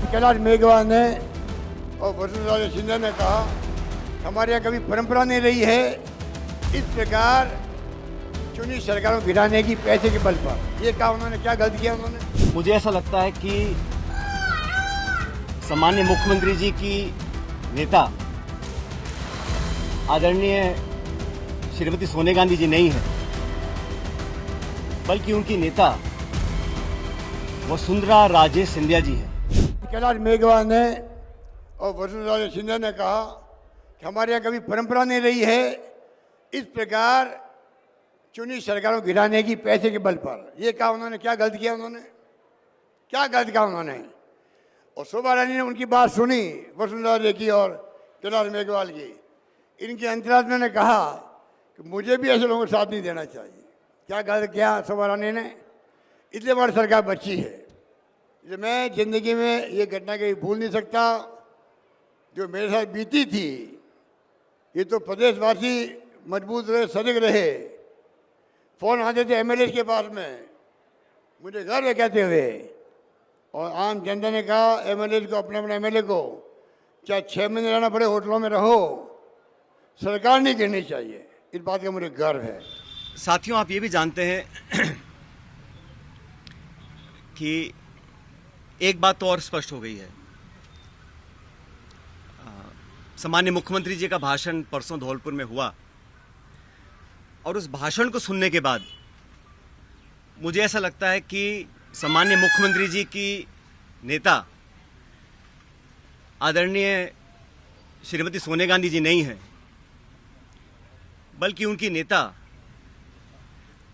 कैलाश मेघवाल ने और वसुंधरा सिंधिया ने कहा हमारे यहाँ कभी परंपरा नहीं रही है इस प्रकार चुनी सरकारों को गिराने की पैसे के बल पर। ये कहा उन्होंने, क्या गलत किया उन्होंने? मुझे ऐसा लगता है कि सम्माननीय मुख्यमंत्री जी की नेता आदरणीय श्रीमती सोनिया गांधी जी नहीं है, बल्कि उनकी नेता वसुंधरा राजे सिंधिया जी है। कैलाश मेघवाल ने और वसुंधरा सिंधिया ने कहा कि हमारे यहाँ कभी परंपरा नहीं रही है इस प्रकार चुनी सरकारों को गिराने की पैसे के बल पर। ये कहा उन्होंने, क्या गलत किया उन्होंने? क्या गलत कहा उन्होंने? और शोभा रानी ने उनकी बात सुनी, वसुंधरा जी की और कैलाश मेघवाल की। इनके अंतरात्मा ने कहा कि मुझे भी ऐसे लोगों को साथ नहीं देना चाहिए। क्या गलत किया शोभा रानी ने? इसलिए हमारी सरकार बची है। इसलिए मैं जिंदगी में ये घटना कभी भूल नहीं सकता जो मेरे साथ बीती थी। ये तो प्रदेशवासी मजबूत रहे, सजग रहे। फोन आते थे एमएलए के पास में, मुझे गर्व है कहते हुए। और आम जनता ने कहा एमएलए को, अपने अपने एमएलए को, चाहे 6 महीने रहना पड़े होटलों में रहो, सरकार नहीं गिरनी चाहिए। इस बात का मुझे गर्व है। साथियों, आप ये भी जानते हैं कि एक बात तो और स्पष्ट हो गई है। सम्माननीय मुख्यमंत्री जी का भाषण परसों धौलपुर में हुआ और उस भाषण को सुनने के बाद मुझे ऐसा लगता है कि सम्माननीय मुख्यमंत्री जी की नेता आदरणीय श्रीमती सोनिया गांधी जी नहीं है, बल्कि उनकी नेता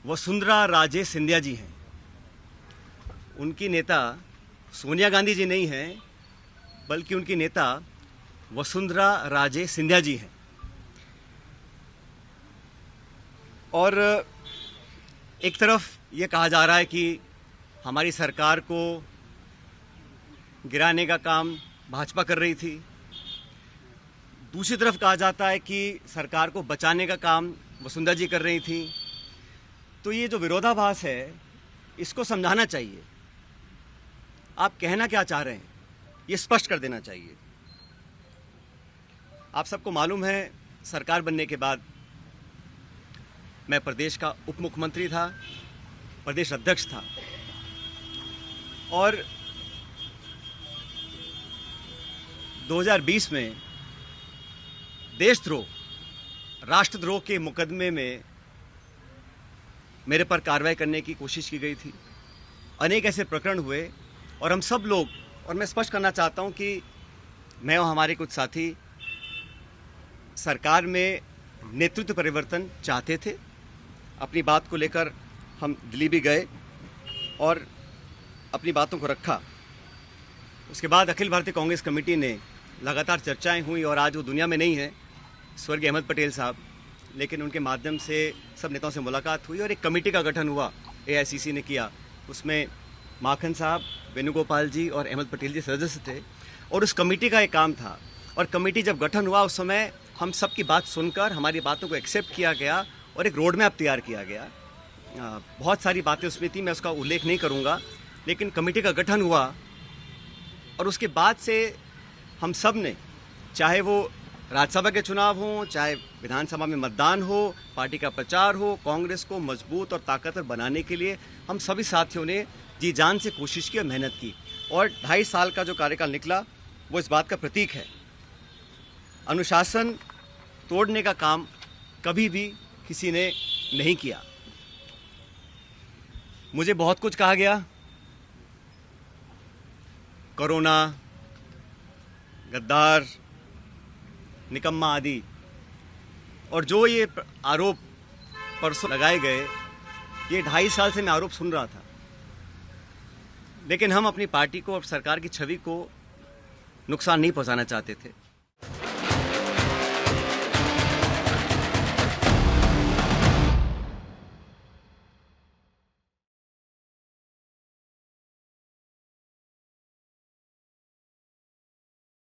वसुंधरा राजे सिंधिया जी हैं। उनकी नेता सोनिया गांधी जी नहीं हैं, बल्कि उनकी नेता वसुंधरा राजे सिंधिया जी हैं। और एक तरफ ये कहा जा रहा है कि हमारी सरकार को गिराने का काम भाजपा कर रही थी, दूसरी तरफ कहा जाता है कि सरकार को बचाने का काम वसुंधरा जी कर रही थी। तो ये जो विरोधाभास है, इसको समझाना चाहिए। आप कहना क्या चाह रहे हैं, ये स्पष्ट कर देना चाहिए। आप सबको मालूम है, सरकार बनने के बाद मैं प्रदेश का उप मुख्यमंत्री था, प्रदेश अध्यक्ष था, और 2020 में देशद्रोह, राष्ट्रद्रोह के मुकदमे में मेरे पर कार्रवाई करने की कोशिश की गई थी। अनेक ऐसे प्रकरण हुए और हम सब लोग, और मैं स्पष्ट करना चाहता हूं कि मैं और हमारे कुछ साथी सरकार में नेतृत्व परिवर्तन चाहते थे। अपनी बात को लेकर हम दिल्ली भी गए और अपनी बातों को रखा। उसके बाद अखिल भारतीय कांग्रेस कमेटी ने लगातार चर्चाएं हुई और आज वो दुनिया में नहीं है, स्वर्गीय अहमद पटेल साहब, लेकिन उनके माध्यम से सब नेताओं से मुलाकात हुई और एक कमेटी का गठन हुआ, एआईसीसी ने किया। उसमें माखन साहब, वेणुगोपाल जी और अहमद पटेल जी सदस्य थे और उस कमेटी का एक काम था। और कमेटी जब गठन हुआ उस समय हम सबकी बात सुनकर हमारी बातों को एक्सेप्ट किया गया और एक रोड मैप तैयार किया गया। बहुत सारी बातें उसमें थी, मैं उसका उल्लेख नहीं करूँगा, लेकिन कमेटी का गठन हुआ और उसके बाद से हम सब ने, चाहे वो राज्यसभा के चुनाव हों, चाहे विधानसभा में मतदान हो, पार्टी का प्रचार हो, कांग्रेस को मजबूत और ताकतवर बनाने के लिए हम सभी साथियों ने जी जान से कोशिश की और मेहनत की। और 2.5 साल का जो कार्यकाल निकला वो इस बात का प्रतीक है। अनुशासन तोड़ने का काम कभी भी किसी ने नहीं किया। मुझे बहुत कुछ कहा गया, कोरोना, गद्दार, निकम्मा आदि, और जो ये आरोप परसों लगाए गए, ये 2.5 साल से मैं आरोप सुन रहा था। लेकिन हम अपनी पार्टी को और सरकार की छवि को नुकसान नहीं पहुंचाना चाहते थे।